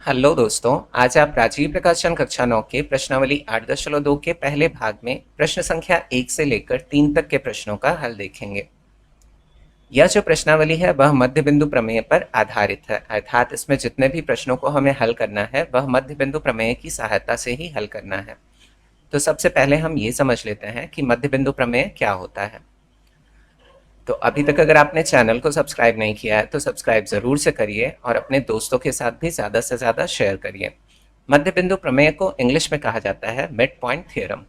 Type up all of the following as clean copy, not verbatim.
Hello दोस्तों, आज आप राजीव प्रकाशन कक्षा 9 के प्रश्नावली 8.2 के पहले भाग में प्रश्न संख्या 1 से लेकर 3 तक के प्रश्नों का हल देखेंगे। यह जो प्रश्नावली है वह मध्य बिंदु प्रमेय पर आधारित है, अर्थात इसमें जितने भी प्रश्नों को हमें हल करना है वह मध्य बिंदु प्रमेय की सहायता से ही हल करना है। तो सबसे पहले हम ये समझ लेते हैं कि मध्य बिंदु प्रमेय क्या होता है। तो अभी तक अगर आपने चैनल को सब्सक्राइब नहीं किया है तो सब्सक्राइब ज़रूर से करिए और अपने दोस्तों के साथ भी ज़्यादा से ज़्यादा शेयर करिए। मध्य बिंदु प्रमेय को इंग्लिश में कहा जाता है mid point theorem.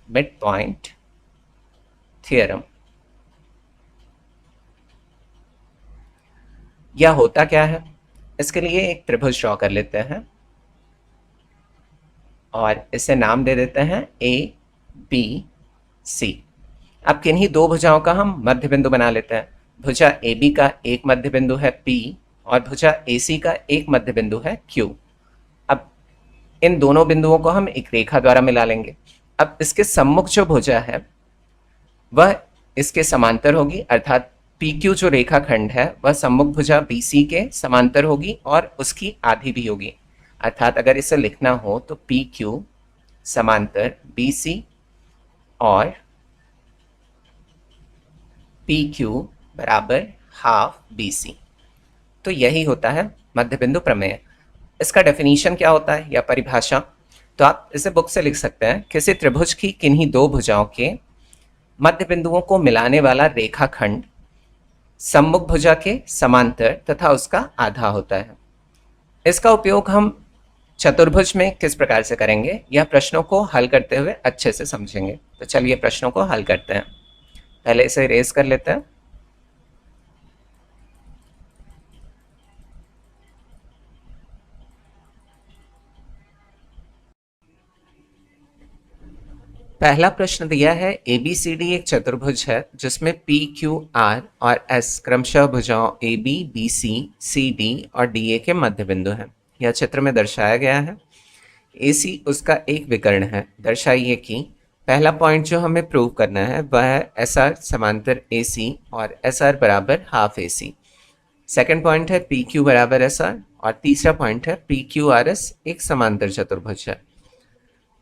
Mid point theorem. यह होता क्या है, इसके लिए एक त्रिभुज ड्रॉ कर लेते हैं और इसे नाम दे देते हैं ए बी सी। अब किन्हीं दो भुजाओं का हम मध्य बिंदु बना लेते हैं। भुजा ए बी का एक मध्य बिंदु है P और भुजा ए सी का एक मध्य बिंदु है Q। अब इन दोनों बिंदुओं को हम एक रेखा द्वारा मिला लेंगे। अब इसके सम्मुख जो भुजा है वह इसके समांतर होगी, अर्थात पी क्यू जो रेखाखंड है वह सम्मुख भुजा बी सी के समांतर होगी और उसकी आधी भी होगी। अर्थात अगर इसे लिखना हो तो पी क्यू समांतर बी सी और पी क्यू बराबर हाफ बी सी। तो यही होता है मध्य बिंदु प्रमेय। इसका डेफिनेशन क्या होता है या परिभाषा, तो आप इसे बुक से लिख सकते हैं। किसी त्रिभुज की किन्हीं दो भुजाओं के मध्य बिंदुओं को मिलाने वाला रेखाखंड सम्मुख भुजा के समांतर तथा उसका आधा होता है। इसका उपयोग हम चतुर्भुज में किस प्रकार से करेंगे यह प्रश्नों को हल करते हुए अच्छे से समझेंगे। तो चलिए प्रश्नों को हल करते हैं। पहले इसे इरेज कर लेते हैं। पहला प्रश्न दिया है ABCD एक चतुर्भुज है जिसमें PQR और S क्रमशः भुजाओं AB, BC, CD और DA के मध्य बिंदु हैं। यह चित्र में दर्शाया गया है। AC उसका एक विकर्ण है। दर्शाइए कि पहला पॉइंट जो हमें प्रूव करना है वह है SR समांतर AC और SR बराबर हाफ AC। सेकंड पॉइंट है PQ बराबर SR और तीसरा पॉइंट है PQRS एक समांतर चतुर्भुज है।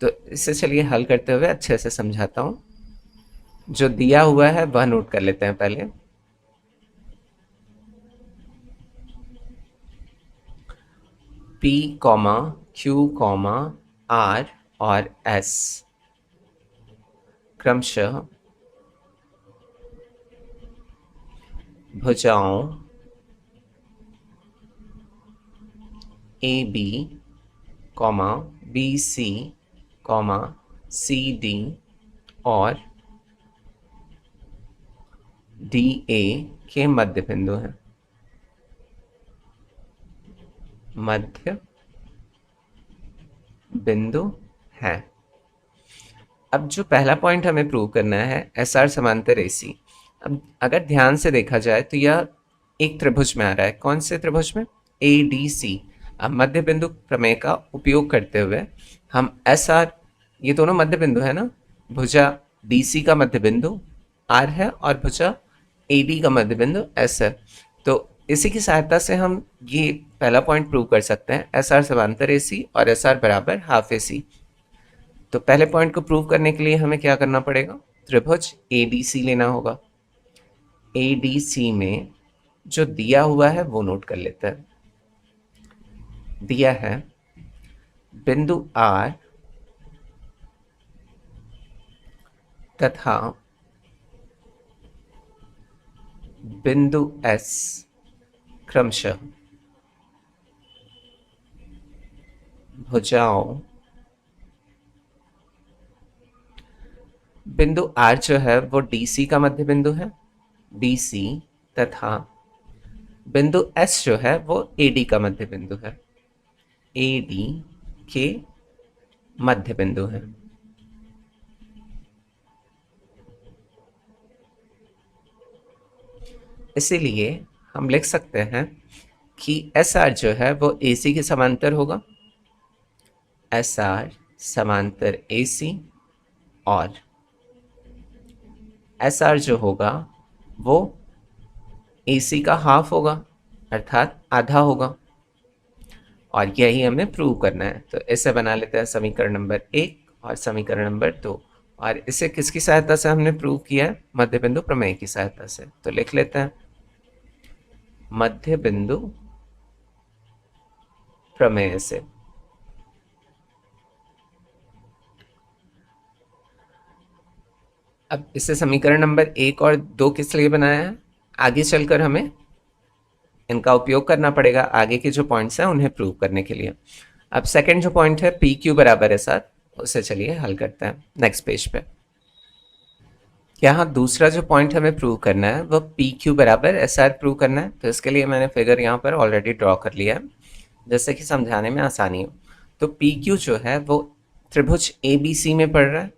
तो इसे चलिए हल करते हुए अच्छे से समझाता हूँ। जो दिया हुआ है वह नोट कर लेते हैं पहले। P comma Q comma R और S क्रमशः भुजाओं AB comma BC comma CD और DA के मध्य बिंदु हैं। मध्य बिंदु है। अब जो पहला पॉइंट हमें प्रूव करना है SR समांतर AC। अब अगर ध्यान से देखा जाए तो यह एक त्रिभुज में आ रहा है। कौन से त्रिभुज में? ADC। अब मध्य बिंदु प्रमेय का उपयोग करते हुए हम SR, ये दोनों मध्य बिंदु है ना, भुजा DC का मध्य बिंदु R है और भुजा AD का मध्य बिंदु S है। तो इसी की सहायता से हम ये पहला पॉइंट प्रूव कर सकते हैं SR समांतर AC और SR बराबर हाफ AC। तो पहले पॉइंट को प्रूव करने के लिए हमें क्या करना पड़ेगा? त्रिभुज ADC लेना होगा। ADC में जो दिया हुआ है वो नोट कर लेते हैं। दिया है बिंदु R तथा बिंदु S क्रमशः भुजाओं बिंदु R जो है वो DC का मध्य बिंदु है, DC, तथा बिंदु S जो है वो AD का मध्य बिंदु है, AD के मध्य बिंदु है। इसीलिए हम लिख सकते हैं कि SR जो है वो AC के समांतर होगा, SR समांतर AC, और SR जो होगा वो AC का हाफ होगा, अर्थात आधा होगा। और यही हमें प्रूव करना है। तो इसे बना लेते हैं समीकरण नंबर 1 और समीकरण नंबर 2। और इसे किसकी सहायता से हमने प्रूव किया है? मध्य बिंदु प्रमेय की सहायता से। तो लिख लेते हैं मध्य बिंदु प्रमेय से। अब इसे समीकरण नंबर 1 और 2 किस लिए बनाया है? आगे चलकर हमें इनका उपयोग करना पड़ेगा आगे के जो पॉइंट्स हैं उन्हें प्रूव करने के लिए। अब सेकंड जो पॉइंट है पी क्यू बराबर है 7, उसे चलिए हल करते हैं नेक्स्ट पेज पे। यहाँ दूसरा जो पॉइंट हमें प्रूव करना है वह पी क्यू बराबर एस आर प्रूव करना है। तो इसके लिए मैंने फिगर यहाँ पर ऑलरेडी ड्रॉ कर लिया है जिससे कि समझाने में आसानी हो। तो पी क्यू जो है वो त्रिभुज ए बी सी में पड़ रहा है।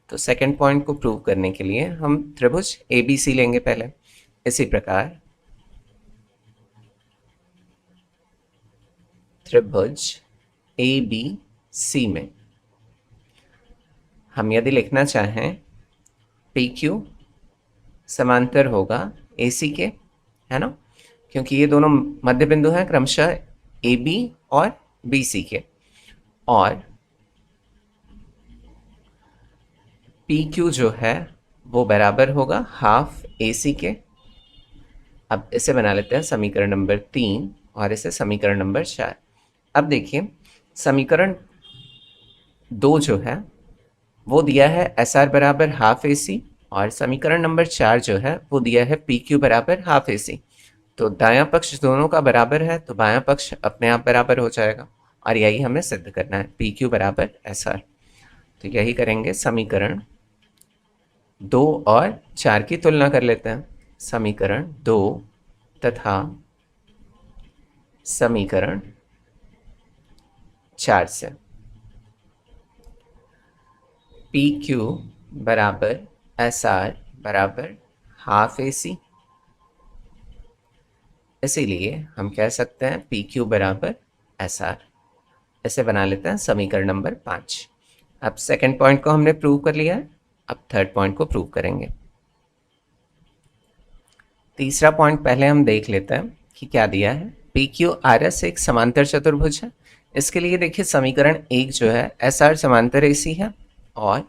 तो सेकंड पॉइंट को प्रूव करने के लिए हम त्रिभुज ए बी सी लेंगे पहले। इसी प्रकार त्रिभुज ए बी सी में हम यदि लिखना चाहें पी क्यू समांतर होगा ए सी के, है ना, क्योंकि ये दोनों मध्य बिंदु हैं क्रमशः ए बी और बी सी के। और पी क्यू जो है वो बराबर होगा हाफ ए सी के। अब इसे बना लेते हैं समीकरण नंबर 3 और इसे समीकरण नंबर 4। अब देखिए समीकरण 2 जो है वो दिया है एस आर बराबर हाफ ए सी, और समीकरण नंबर 4 जो है वो दिया है पी क्यू बराबर हाफ ए सी। तो दायां पक्ष दोनों का बराबर है तो बायां पक्ष अपने आप बराबर हो जाएगा, और यही हमें सिद्ध करना है पी क्यू बराबर एस आर। तो यही करेंगे। समीकरण 2 और 4 की तुलना कर लेते हैं। समीकरण 2 तथा समीकरण 4 से पी क्यू बराबर एस आर बराबर हाफ ए सी, इसीलिए हम कह सकते हैं पी क्यू बराबर एस आर। इसे बना लेते हैं समीकरण नंबर 5। अब सेकंड पॉइंट को हमने प्रूव कर लिया है, अब थर्ड पॉइंट को प्रूव करेंगे। तीसरा पॉइंट पहले हम देख लेते हैं कि क्या दिया है। पी क्यू आर एस एक समांतर चतुर्भुज है। इसके लिए देखिए समीकरण 1 जो है एस आर समांतर ए सी है, और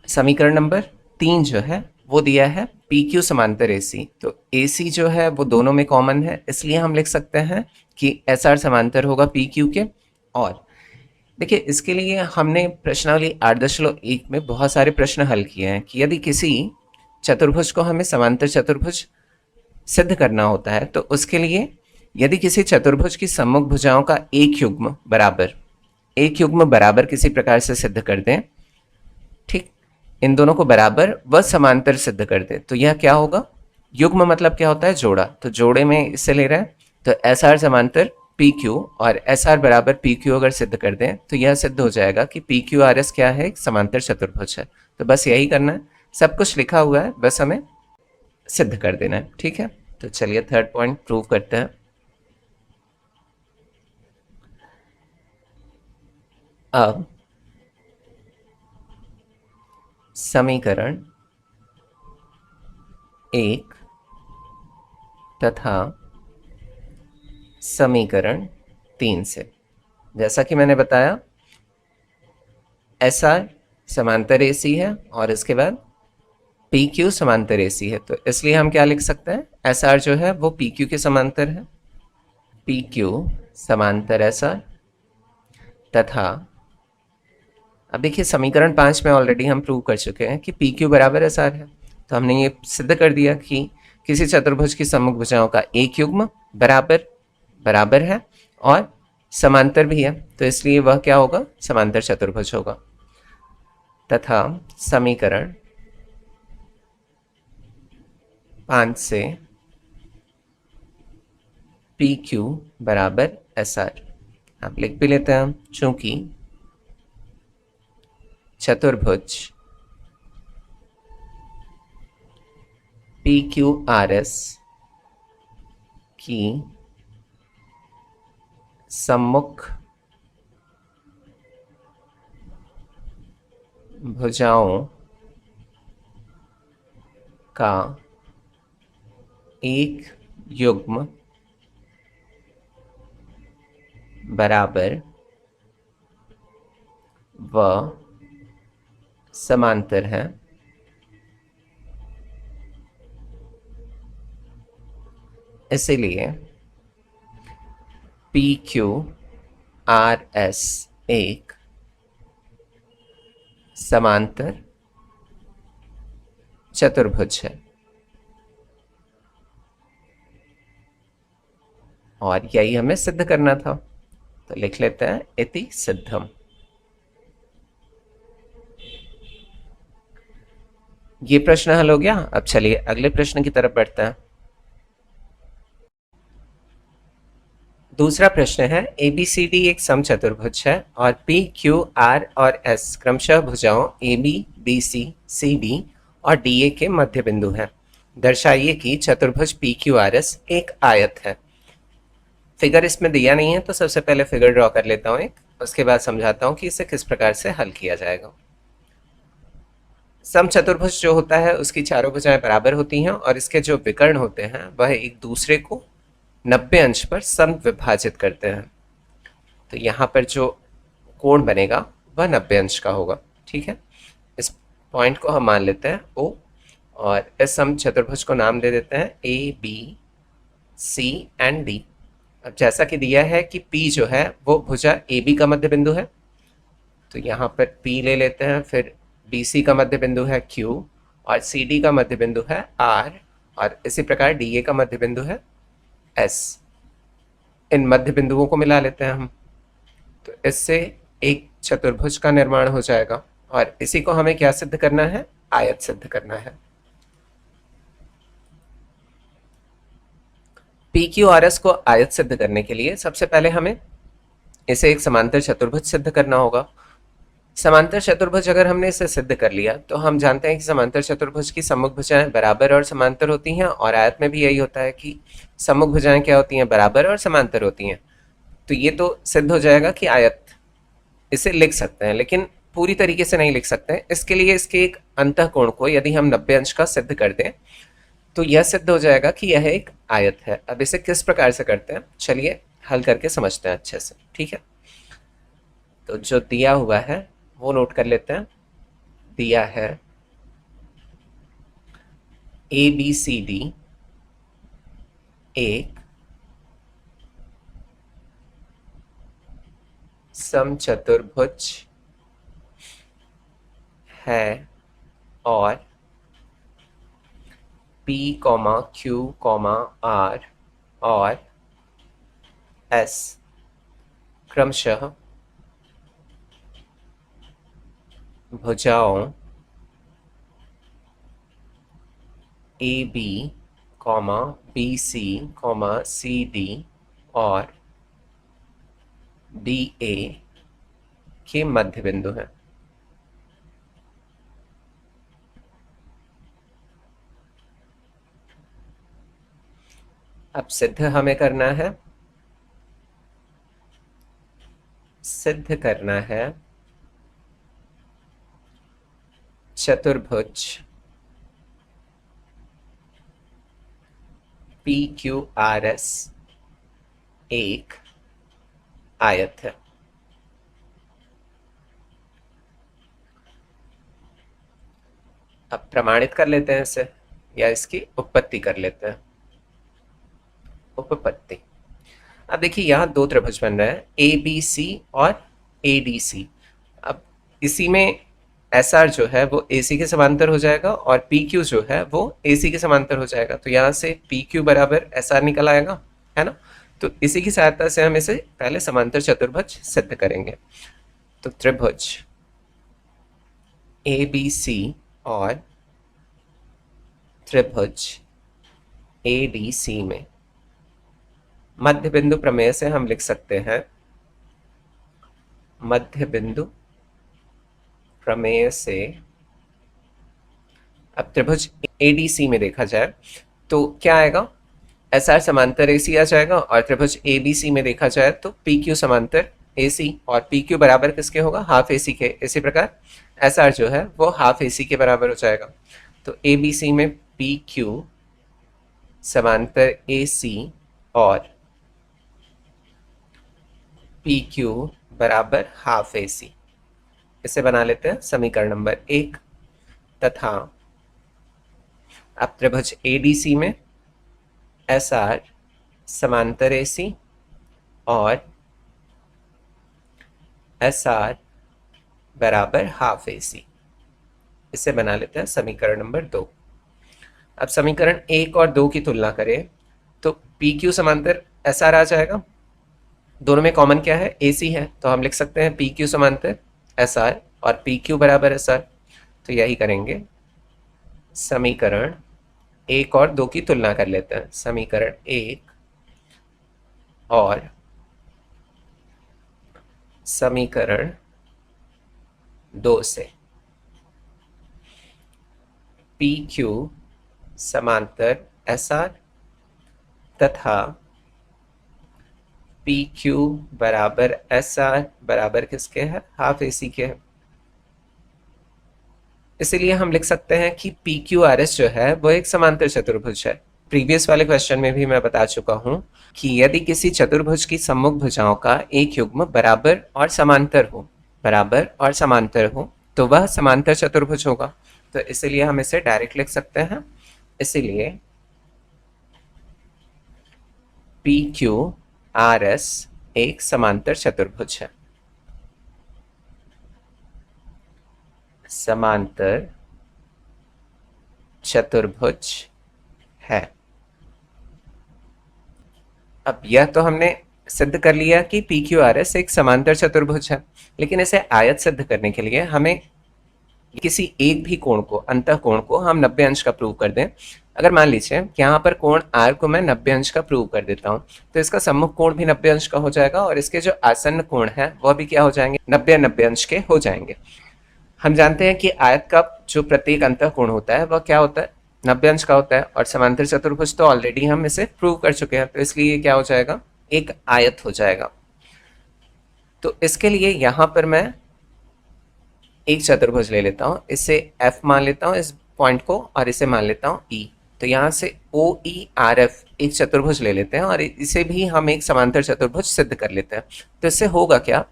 समीकरण नंबर 3 जो है वो दिया है पी क्यू समांतर ए सी। तो ए सी जो है वो दोनों में कॉमन है, इसलिए हम लिख सकते हैं कि एस आर समांतर होगा पी क्यू के। और देखिए इसके लिए हमने प्रश्नावली 8.1 में बहुत सारे प्रश्न हल किए हैं कि यदि किसी चतुर्भुज को हमें समांतर चतुर्भुज सिद्ध करना होता है तो उसके लिए यदि किसी चतुर्भुज की सम्मुख भुजाओं का एक युग्म बराबर किसी प्रकार से सिद्ध कर दें, ठीक, इन दोनों को बराबर व समांतर सिद्ध कर दें, तो यह क्या होगा? युग्म मतलब क्या होता है? जोड़ा। तो जोड़े में इससे ले रहे हैं तो एस आर समांतर पी क्यू और एस आर बराबर पी क्यू अगर सिद्ध कर दें तो यह सिद्ध हो जाएगा कि पी क्यू आर एस क्या है? एक समांतर चतुर्भुज है। तो बस यही करना है, सब कुछ लिखा हुआ है, बस हमें सिद्ध कर देना है। ठीक है, तो चलिए थर्ड पॉइंट प्रूव करते हैं। अब समीकरण 1 तथा समीकरण 3 से, जैसा कि मैंने बताया एस आर समांतर ए सी है और इसके बाद पी क्यू समांतर ए सी है, तो इसलिए हम क्या लिख सकते हैं? एस आर जो है वो पी क्यू के समांतर है, पी क्यू समांतर एस आर। तथा अब देखिए समीकरण 5 में ऑलरेडी हम प्रूव कर चुके हैं कि पी क्यू बराबर एस आर है, तो हमने ये सिद्ध कर दिया कि किसी चतुर्भुज की सम्मुख भुजाओं का एक युग्म बराबर है और समांतर भी है, तो इसलिए वह क्या होगा? समांतर चतुर्भुज होगा। तथा समीकरण 5 से पी क्यू बराबर एस आर आप लिख भी लेते हैं, चूंकि चतुर्भुज पी क्यू आर एस की सम्मुख भुजाओं का एक युग्म बराबर व समांतर हैं, इसीलिए पी क्यू आर एस एक समांतर चतुर्भुज है। और यही हमें सिद्ध करना था, तो लिख लेते हैं इति सिद्धम। ये प्रश्न हल हो गया। अब चलिए अगले प्रश्न की तरफ बढ़ते हैं। दूसरा प्रश्न है, ABCD एक समचतुर्भुज है और PQR और S क्रमशः भुजाओं AB, BC, CD और DA के मध्य बिंदु हैं। दर्शाइए कि चतुर्भुज PQRS एक आयत है। फिगर इसमें दिया नहीं है, तो सबसे पहले फिगर ड्रॉ कर लेता हूं एक, उसके बाद समझाता हूं कि इसे किस प्रकार से हल किया जाएगा। समचतुर्भुज जो होता है उसकी चारों भुजाएं बराबर होती हैं और इसके जो विकर्ण होते हैं वह एक दूसरे को 90 अंश पर सम विभाजित करते हैं। तो यहाँ पर जो कोण बनेगा वह 90 अंश का होगा। ठीक है, इस पॉइंट को हम मान लेते हैं O और इस सम चतुर्भुज को नाम दे देते हैं ABC एंड D। अब जैसा कि दिया है कि P जो है वो भुजा AB का मध्य बिंदु है, तो यहाँ पर P ले लेते हैं, फिर BC का मध्य बिंदु है Q और CD का मध्य बिंदु है R और इसी प्रकार DA का मध्य बिंदु है S। इन मध्य बिंदुओं को मिला लेते हैं हम, तो इससे एक चतुर्भुज का निर्माण हो जाएगा और इसी को हमें क्या सिद्ध करना है? आयत सिद्ध करना है। PQRS को आयत सिद्ध करने के लिए सबसे पहले हमें इसे एक समांतर चतुर्भुज सिद्ध करना होगा। समांतर चतुर्भुज अगर हमने इसे सिद्ध कर लिया तो हम जानते हैं कि समांतर चतुर्भुज की सम्मुख भुजाएं बराबर और समांतर होती हैं, और आयत में भी यही होता है कि सम्मुख भुजाएं क्या होती हैं? बराबर और समांतर होती हैं। तो ये तो सिद्ध हो जाएगा कि आयत, इसे लिख सकते हैं, लेकिन पूरी तरीके से नहीं लिख सकते हैं। इसके लिए इसके एक अंतःकोण को यदि हम 90 अंश का सिद्ध कर दें तो यह सिद्ध हो जाएगा कि यह एक आयत है। अब इसे किस प्रकार से करते हैं, चलिए हल करके समझते हैं अच्छे से। ठीक है, तो जो दिया हुआ है वो नोट कर लेते हैं। दिया है ABCD एक समचतुर्भुज है और P, Q, R और S क्रमशः भुजाओं AB, BC, CD और DA के मध्य बिंदु हैं। अब सिद्ध हमें करना है, सिद्ध करना है चतुर्भुज PQRS एक आयत है। अब प्रमाणित कर लेते हैं इसे, या इसकी उपपत्ति कर लेते हैं। उपपत्ति, अब देखिए यहाँ दो त्रिभुज बन रहे हैं ABC और ADC। अब इसी में SR जो है वो AC के समांतर हो जाएगा और PQ जो है वो AC के समांतर हो जाएगा। तो यहाँ से PQ बराबर SR निकल आएगा, है ना। तो इसी की सहायता से हम इसे पहले समांतर चतुर्भुज सिद्ध करेंगे। तो त्रिभुज ABC और त्रिभुज ADC में मध्य बिंदु प्रमेय से हम लिख सकते हैं, मध्य बिंदु प्रमेय से अब त्रिभुज ADC में देखा जाए तो क्या आएगा? SR समांतर AC आ जाएगा, और त्रिभुज ABC में देखा जाए तो PQ समांतर AC, और PQ बराबर किसके होगा? हाफ AC के। इसी प्रकार SR जो है वो हाफ AC के बराबर हो जाएगा। तो ABC में PQ समांतर AC और पी क्यू बराबर हाफ ए सी। इसे बना लेते हैं समीकरण नंबर 1। तथा अब त्रिभुज ए डी सी में एस आर समांतर ए सी और एस आर बराबर हाफ ए सी। इसे बना लेते हैं समीकरण नंबर 2। अब समीकरण 1 और 2 की तुलना करें तो पी क्यू समांतर एस आर आ जाएगा। दोनों में कॉमन क्या है, ए सी है, तो हम लिख सकते हैं पी क्यू समांतर एस आर और पी क्यू बराबर एस आर। तो यही करेंगे, समीकरण 1 और 2 की तुलना कर लेते हैं। समीकरण 1 और समीकरण 2 से पी क्यू समांतर एस आर तथा पी क्यू बराबर एस आर बराबर किसके है, हाफ ए सी के है। इसीलिए हम लिख सकते हैं कि पी क्यू आर एस जो है वो एक समांतर चतुर्भुज है। प्रीवियस वाले क्वेश्चन में भी मैं बता चुका हूं कि यदि किसी चतुर्भुज की सम्मुख भुजाओं का एक युग्म बराबर और समांतर हो तो वह समांतर चतुर्भुज होगा। तो इसीलिए हम इसे डायरेक्ट लिख सकते हैं। इसीलिए पी क्यू आर एस एक समांतर चतुर्भुज है। समांतर चतुर्भुज है। अब यह तो हमने सिद्ध कर लिया कि पी क्यू आर एस एक समांतर चतुर्भुज है, लेकिन इसे आयत सिद्ध करने के लिए हमें किसी एक भी कोण को, अंतः कोण को हम 90 अंश का प्रूव कर दें। अगर मान लीजिए कि यहाँ पर कोण आर को मैं 90 अंश का प्रूव कर देता हूँ तो इसका सम्मुख कोण भी 90 अंश का हो जाएगा और इसके जो आसन्न कोण है वह भी क्या हो जाएंगे, 90 अंश के हो जाएंगे। हम जानते हैं कि आयत का जो प्रत्येक अंतः कोण होता है वह क्या होता है, 90 अंश का होता है। और समांतर चतुर्भुज तो ऑलरेडी हम इसे प्रूव कर चुके हैं, तो इसलिए ये क्या हो जाएगा, एक आयत हो जाएगा। तो इसके लिए यहां पर मैं एक चतुर्भुज ले लेता हूँ, इसे एफ मान लेता हूँ इस पॉइंट को, और इसे मान लेता हूँ ई। तो यहाँ से ओ ई आर एफ एक चतुर्भुज ले लेते हैं और इसे भी हम एक समांतर चतुर्भुज सिद्ध कर लेते हैं। तो इससे होगा क्या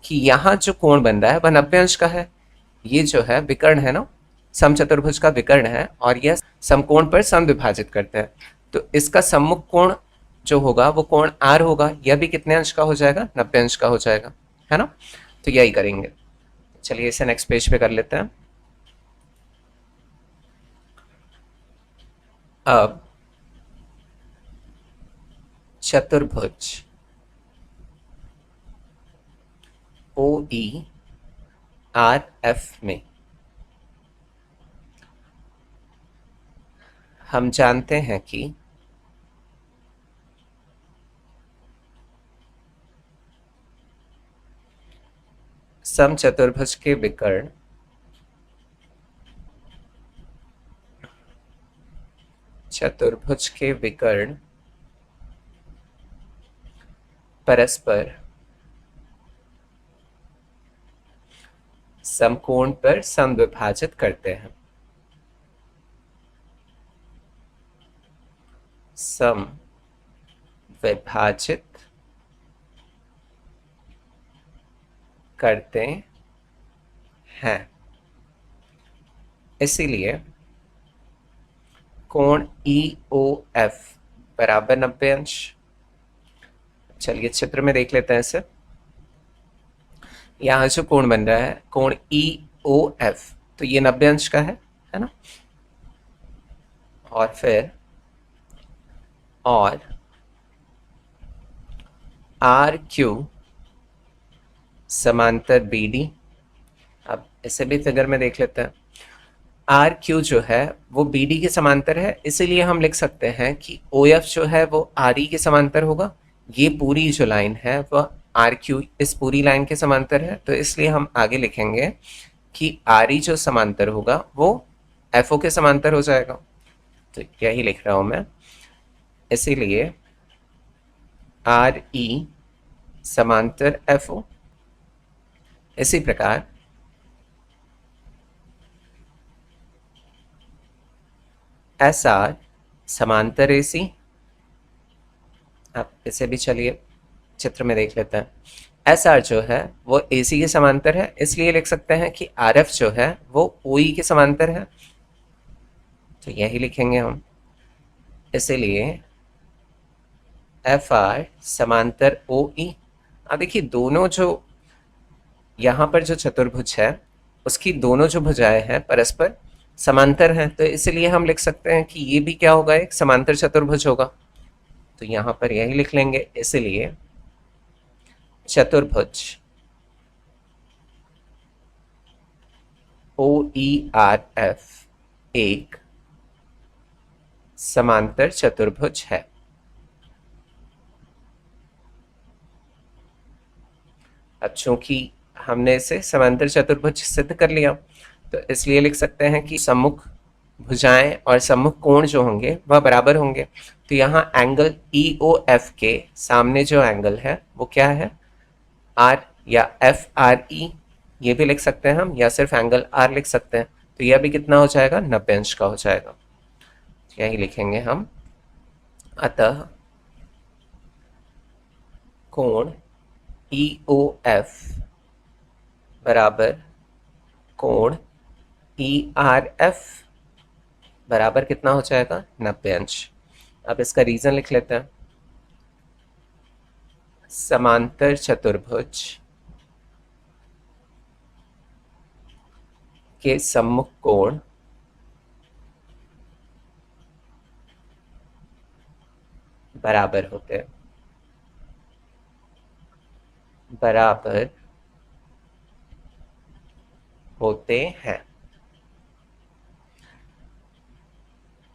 कि यहाँ जो कोण बन रहा है वह 90 अंश का है। ये जो है विकर्ण है ना, समचतुर्भुज का विकर्ण है और यह समकोण पर समविभाजित करते हैं। तो इसका सम्मुख कोण जो होगा वो कोण आर होगा, यह भी कितने अंश का हो जाएगा, 90 अंश का हो जाएगा, है ना। तो यही करेंगे। चलिए इसे नेक्स्ट पेज पे कर लेते हैं। अब चतुर्भुज ओ ई आर एफ में हम जानते हैं कि समचतुर्भुज के विकर्ण परस्पर समकोण पर समविभाजित करते हैं। समविभाजित करते हैं। इसीलिए कोण ई ओ एफ बराबर 90 अंश। चलिए चित्र में देख लेते हैं इसे। यहाँ जो कोण बन रहा है कोण ई ओ एफ, तो ये 90 अंश का है ना। और फिर और आर क्यू समांतर बी डी। अब इसे भी फिगर में देख लेते हैं। आर क्यू जो है वो बी डी के समांतर है, इसीलिए हम लिख सकते हैं कि ओ एफ जो है वो आर ई के समांतर होगा। ये पूरी जो लाइन है वह आर क्यू इस पूरी लाइन के समांतर है, तो इसलिए हम आगे लिखेंगे कि आर ई जो समांतर होगा वो एफ ओ के समांतर हो जाएगा। तो यही लिख रहा हूं मैं। इसीलिए आर ई समांतर एफ ओ। इसी प्रकार एस आर समांतर ए सी। अब इसे भी चलिए चित्र में देख लेते हैं। एस आर जो है वो ए सी के समांतर है, इसलिए लिख सकते हैं कि आर एफ जो है वो ओ ई के समांतर है, तो यही लिखेंगे हम। इसलिए एफ आर समांतर ओ ई। अब देखिए दोनों जो यहाँ पर जो चतुर्भुज है उसकी दोनों जो भुजाएं हैं परस्पर समांतर हैं, तो इसलिए हम लिख सकते हैं कि ये भी क्या होगा, एक समांतर चतुर्भुज होगा। तो यहाँ पर यही लिख लेंगे। इसलिए चतुर्भुज ओ ई आर एफ एक समांतर चतुर्भुज है। अब चूंकि हमने इसे समांतर चतुर्भुज सिद्ध कर लिया, तो इसलिए लिख सकते हैं कि सम्मुख भुजाएं और सम्मुख कोण जो होंगे वह बराबर होंगे। तो यहाँ एंगल ई ओ एफ के सामने जो एंगल है वो क्या है, आर या एफ आर ई, ये भी लिख सकते हैं हम, या सिर्फ एंगल आर लिख सकते हैं। तो यह भी कितना हो जाएगा, 90 अंश का हो जाएगा। यही लिखेंगे हम। अतः कोण ई ओ एफ बराबर कोण ई आर एफ बराबर कितना हो जाएगा, 90 अंश। अब इसका रीजन लिख लेते हैं। समांतर चतुर्भुज के सम्मुख कोण बराबर होते हैं, बराबर होते हैं।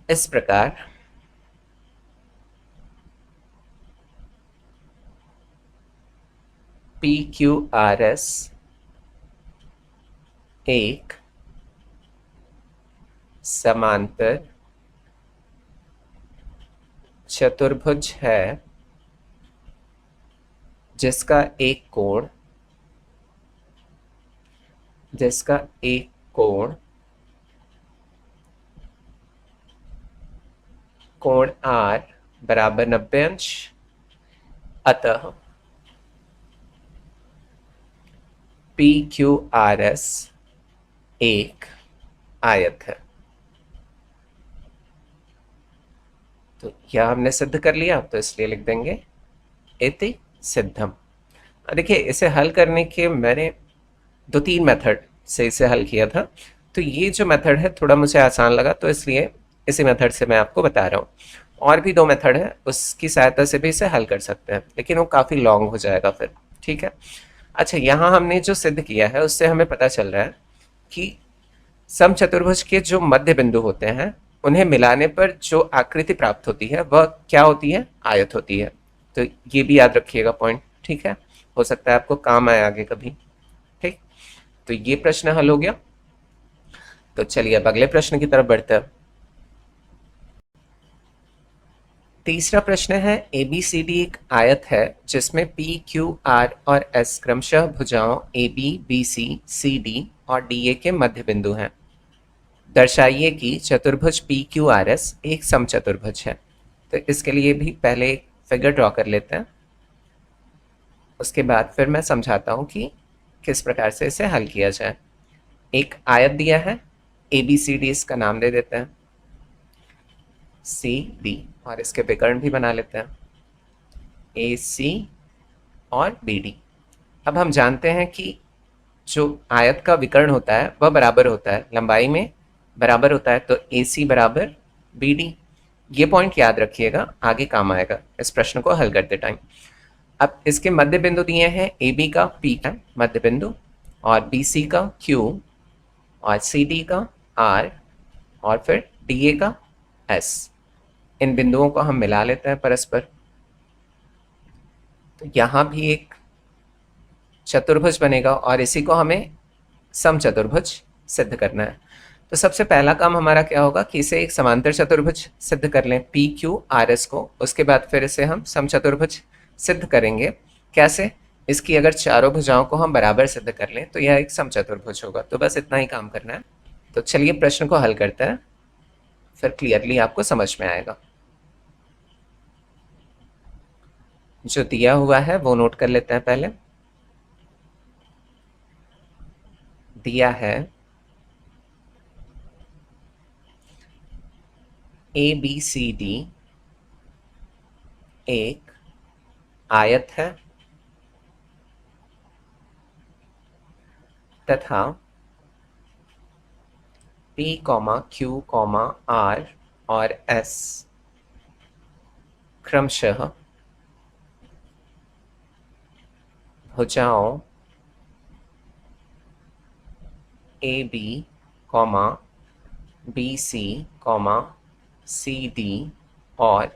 इस प्रकार पी क्यू आर एस एक समांतर चतुर्भुज है जिसका एक कोण कोण आर बराबर 90 अंश। अतः पी क्यू आर एस एक आयत है। तो यह हमने सिद्ध कर लिया, तो इसलिए लिख देंगे इति सिद्धम। देखिए इसे हल करने के मैंने 2-3 मेथड से इसे हल किया था, तो ये जो मेथड है थोड़ा मुझे आसान लगा, तो इसलिए इसी मेथड से मैं आपको बता रहा हूँ। और भी 2 मेथड है, उसकी सहायता से भी इसे हल कर सकते हैं, लेकिन वो काफ़ी लॉन्ग हो जाएगा फिर। ठीक है। अच्छा, यहाँ हमने जो सिद्ध किया है उससे हमें पता चल रहा है कि समचतुर्भुज के जो मध्य बिंदु होते हैं उन्हें मिलाने पर जो आकृति प्राप्त होती है वह क्या होती है, आयत होती है। तो ये भी याद रखिएगा पॉइंट। ठीक है, हो सकता है आपको काम आए आगे कभी। ठीक, तो ये प्रश्न हल हो गया। तो चलिए अब अगले प्रश्न की तरफ बढ़ते हैं। तीसरा प्रश्न है, ए बी सी डी एक आयत है जिसमें पी क्यू आर और एस क्रमशः भुजाओं A B B C C D और डी ए के मध्य बिंदु हैं। दर्शाइए कि चतुर्भुज पी क्यू आर एस एक समचतुर्भुज है। तो इसके लिए भी पहले एक फिगर ड्रॉ कर लेते हैं, उसके बाद फिर मैं समझाता हूँ कि किस प्रकार से इसे हल किया जाए। एक आयत दिया है, ए बी सी डी इसका नाम दे देते हैं, सी डी, और इसके विकर्ण भी बना लेते हैं, ए सी और बी डी। अब हम जानते हैं कि जो आयत का विकर्ण होता है वह बराबर होता है, लंबाई में बराबर होता है, तो ए सी बराबर बी डी। ये पॉइंट याद रखिएगा, आगे काम आएगा इस प्रश्न को हल करते टाइम। अब इसके मध्य बिंदु दिए हैं, ए बी का पी है मध्य बिंदु, और बी सी का क्यू, और सी डी का आर, और फिर डी ए का एस। इन बिंदुओं को हम मिला लेते हैं परस्पर। तो यहाँ भी एक चतुर्भुज बनेगा और इसी को हमें समचतुर्भुज सिद्ध करना है। तो सबसे पहला काम हमारा क्या होगा कि इसे एक समांतर चतुर्भुज सिद्ध कर लें, पी क्यू आर एस को। उसके बाद फिर इसे हम समचतुर्भुज सिद्ध करेंगे। कैसे? इसकी अगर चारों भुजाओं को हम बराबर सिद्ध कर लें तो यह एक समचतुर्भुज होगा। तो बस इतना ही काम करना है। तो चलिए प्रश्न को हल करते हैं, फिर क्लियरली आपको समझ में आएगा। जो दिया हुआ है वो नोट कर लेते हैं पहले। दिया है ए बी सी डी एक आयत है तथा P, Q, R और S क्रमशः भुजाओं A B, B C, C D और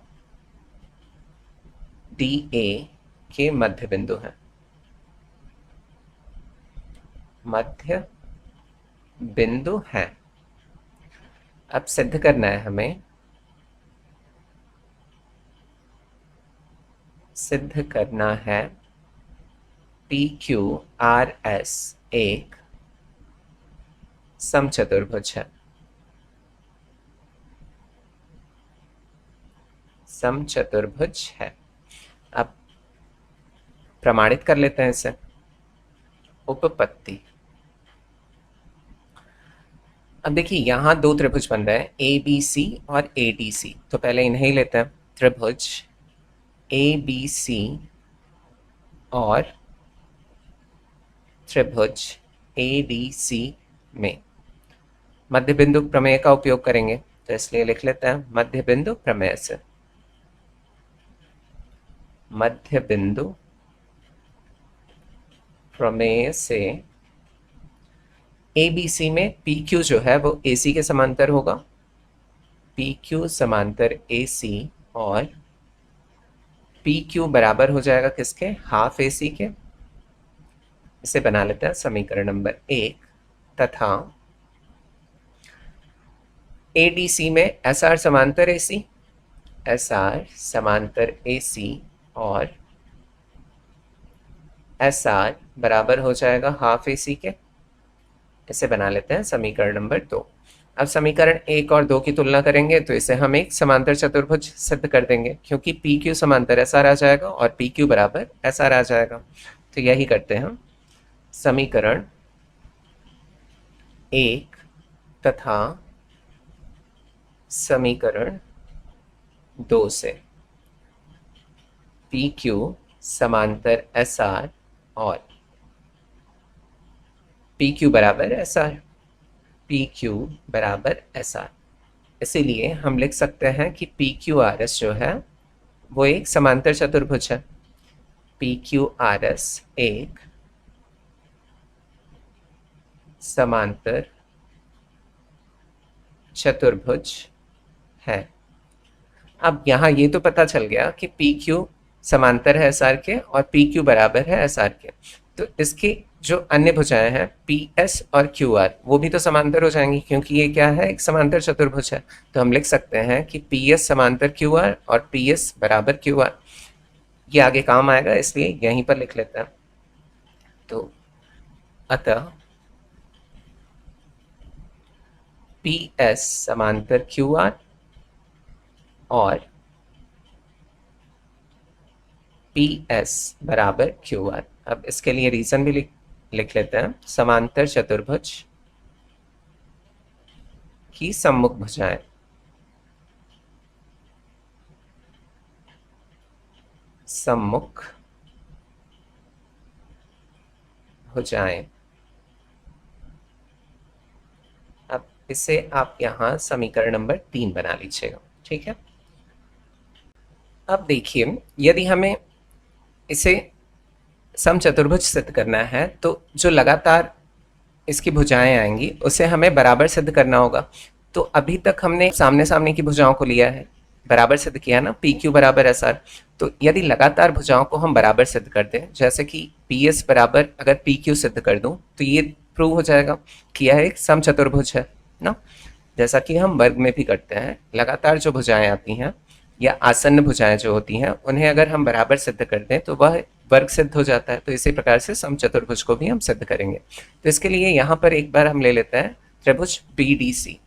डी ए के मध्य बिंदु हैं। मध्य बिंदु हैं। अब सिद्ध करना है हमें, सिद्ध करना है पी क्यू आर एस एक समचतुर्भुज है। समचतुर्भुज है। अब प्रमाणित कर लेते हैं इसे। उपपत्ति। अब देखिए यहां दो त्रिभुज बन रहे हैं, ए बी सी और ए डी सी। तो पहले इन्हें ही लेते हैं। त्रिभुज ए बी सी और त्रिभुज ए डी सी में मध्य बिंदु प्रमेय का उपयोग करेंगे, तो इसलिए लिख लेते हैं मध्य बिंदु प्रमेय से। मध्य बिंदु प्रमेय से ए बी सी में पी क्यू जो है वो ए सी के समांतर होगा। पी क्यू समांतर ए सी और पी क्यू बराबर हो जाएगा किसके? हाफ ए सी के। इसे बना लेते हैं समीकरण नंबर 1। तथा ए डी सी में एस आर समांतर ए सी, एस आर समांतर ए सी और एस आर बराबर हो जाएगा हाफ ए सी के। इसे बना लेते हैं समीकरण नंबर 2। अब समीकरण 1 और 2 की तुलना करेंगे तो इसे हम एक समांतर चतुर्भुज सिद्ध कर देंगे, क्योंकि पी क्यू समांतर एस आर आ जाएगा और पी क्यू बराबर एस आर आ जाएगा। तो यही करते हैं हम। समीकरण 1 तथा समीकरण 2 से पी क्यू समांतर एस आर और पी क्यू बराबर एस आर, पी क्यू बराबर एस आर। इसीलिए हम लिख सकते हैं कि पी क्यू आर एस जो है वो एक समांतर चतुर्भुज है। पी क्यू आर एस एक समांतर चतुर्भुज है। अब यहाँ ये तो पता चल गया कि पी क्यू समांतर है एस आर के और पी क्यू बराबर है एस आर के। तो इसके जो अन्य भुजाएं हैं पी एस और क्यू आर वो भी तो समांतर हो जाएंगी, क्योंकि ये क्या है? एक समांतर चतुर्भुज है। तो हम लिख सकते हैं कि पी एस समांतर क्यू आर और पी एस बराबर क्यू आर। ये आगे काम आएगा, इसलिए यहीं पर लिख लेते हैं। तो अतः पी एस समांतर क्यू आर और पी एस बराबर क्यू आर। अब इसके लिए रीजन भी लिख लेते हैं। समांतर चतुर्भुज की सम्मुख भुजाएं सम्मुख भुजाएं। अब इसे आप यहां समीकरण नंबर 3 बना लीजिएगा, ठीक है। अब देखिए यदि हमें इसे समचतुर्भुज सिद्ध करना है तो जो लगातार इसकी भुजाएं आएंगी उसे हमें बराबर सिद्ध करना होगा। तो अभी तक हमने सामने सामने की भुजाओं को लिया है, बराबर सिद्ध किया ना, पी क्यू बराबर एस आर। तो यदि लगातार भुजाओं को हम बराबर सिद्ध कर दें, जैसे कि पी एस बराबर अगर पी क्यू सिद्ध कर दूं तो ये प्रूव हो जाएगा कि यह एक समचतुर्भुज है ना। जैसा कि हम वर्ग में भी करते हैं, लगातार जो भुजाएं आती हैं या आसन्न भुजाएं जो होती हैं उन्हें अगर हम बराबर सिद्ध कर दें तो वह वर्ग सिद्ध हो जाता है। तो इसी प्रकार से समचतुर्भुज को भी हम सिद्ध करेंगे। तो इसके लिए यहाँ पर एक बार हम ले लेते हैं त्रिभुज बी डी सी।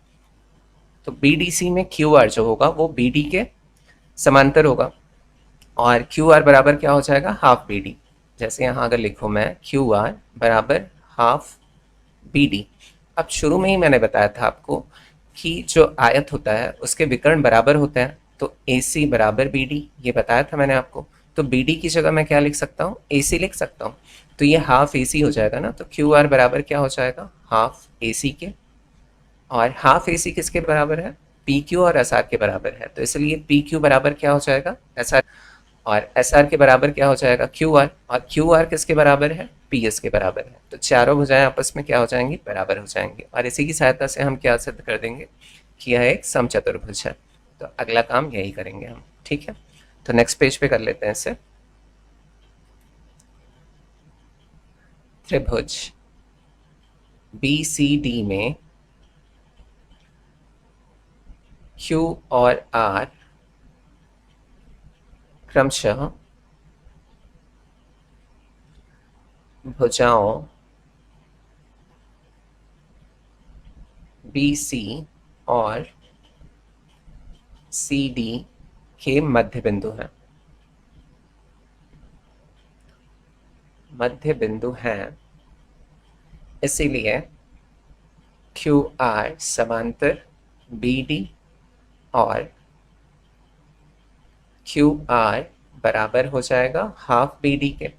तो बी डी सी में क्यू आर जो होगा वो बी डी के समांतर होगा। और क्यू आर बराबर क्या हो जाएगा, हाफ बी डी। जैसे यहाँ अगर लिखूँ मैं क्यू आर बराबर हाफ बी डी। अब शुरू में ही मैंने बताया था आपको कि जो आयत होता है उसके विकर्ण बराबर होते हैं, तो ए सी बराबर बी डी, ये बताया था मैंने आपको। तो बी डी की जगह मैं क्या लिख सकता हूँ, ए सी लिख सकता हूँ। तो ये हाफ ए सी हो जाएगा ना, तो क्यू आर बराबर क्या हो जाएगा, हाफ ए सी के। और हाफ ए सी किसके बराबर है, पी क्यू और एस आर के बराबर है, तो इसलिए पी क्यू बराबर क्या हो जाएगा, एस आर। और एस आर के बराबर क्या हो जाएगा, क्यू आर। और क्यू आर किसके बराबर है, पी एस के बराबर है। तो चारों भुजाएं आपस में क्या हो जाएंगी, बराबर हो जाएंगी। और इसी की सहायता से हम क्या सिद्ध कर देंगे कि यह एक समचतुर्भुज है। तो अगला काम यही करेंगे हम, ठीक है। तो नेक्स्ट पेज पे कर लेते हैं इसे। त्रिभुज बी सी डी में क्यू और आर क्रमशः भुजाओं बी सी और सी डी के मध्य बिंदु हैं, मध्य बिंदु हैं, इसीलिए क्यू आर समांतर बी डी और क्यू आर बराबर हो जाएगा हाफ बी डी के।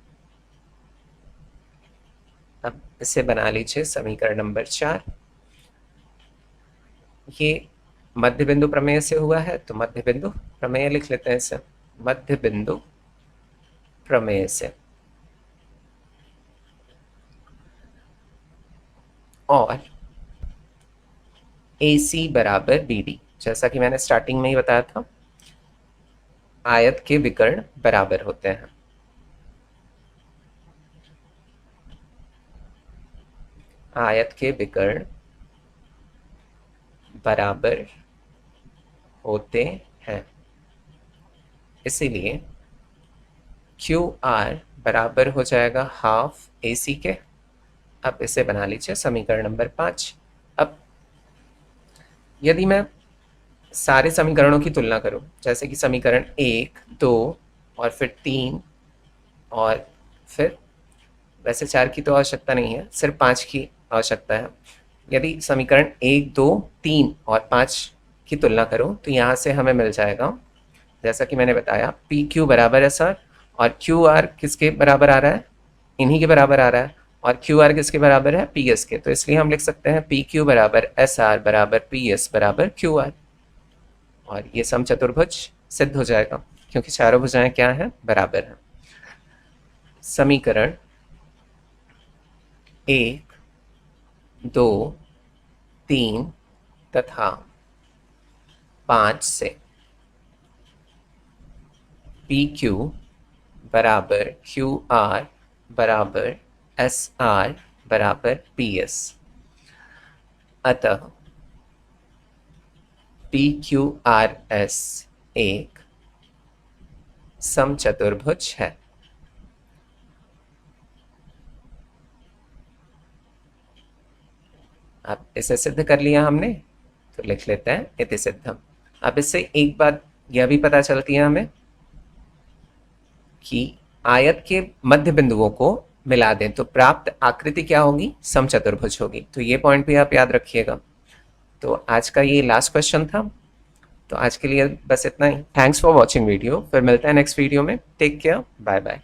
अब इसे बना लीजिए समीकरण नंबर 4। ये मध्य बिंदु प्रमेय से हुआ है, तो मध्य बिंदु प्रमेय लिख लेते हैं इसे, मध्य बिंदु प्रमेय से। और ए सी बराबर बी डी, जैसा कि मैंने स्टार्टिंग में ही बताया था, आयत के विकर्ण बराबर होते हैं। आयत के विकर्ण बराबर होते हैं, इसीलिए क्यू आर बराबर हो जाएगा हाफ ए सी के। अब इसे बना लीजिए समीकरण नंबर 5। अब यदि मैं सारे समीकरणों की तुलना करूं, जैसे कि समीकरण 1, 2 और फिर 3 और फिर, वैसे 4 की तो आवश्यकता नहीं है, सिर्फ 5 की आवश्यकता है। यदि समीकरण 1, 2, 3 और 5 की तुलना करूं तो यहाँ से हमें मिल जाएगा, जैसा कि मैंने बताया, पी क्यू बराबर एस आर। और क्यू आर किसके बराबर आ रहा है, इन्हीं के बराबर आ रहा है। और क्यू आर किसके बराबर है, पी एस के। तो इसलिए हम लिख सकते हैं पी क्यू बराबर एस आर बराबर पी एस बराबर क्यू आर। और ये समचतुर्भुज सिद्ध हो जाएगा, क्योंकि चारों भुजाएं क्या हैं, बराबर हैं। समीकरण 1, 2, 3 तथा 5 से पी क्यू बराबर क्यू आर बराबर एस आर बराबर पी एस। अतः पी क्यू आर एस एक समचतुर्भुज है। अब इसे सिद्ध कर लिया हमने, तो लिख लेते हैं इति सिद्धम। अब इससे एक बात यह भी पता चलती है हमें कि आयत के मध्य बिंदुओं को मिला दें तो प्राप्त आकृति क्या होगी, समचतुर्भुज होगी। तो ये पॉइंट भी आप याद रखिएगा। तो आज का ये लास्ट क्वेश्चन था, तो आज के लिए बस इतना ही। थैंक्स फॉर वॉचिंग वीडियो, फिर मिलते हैं नेक्स्ट वीडियो में। Take care, bye bye.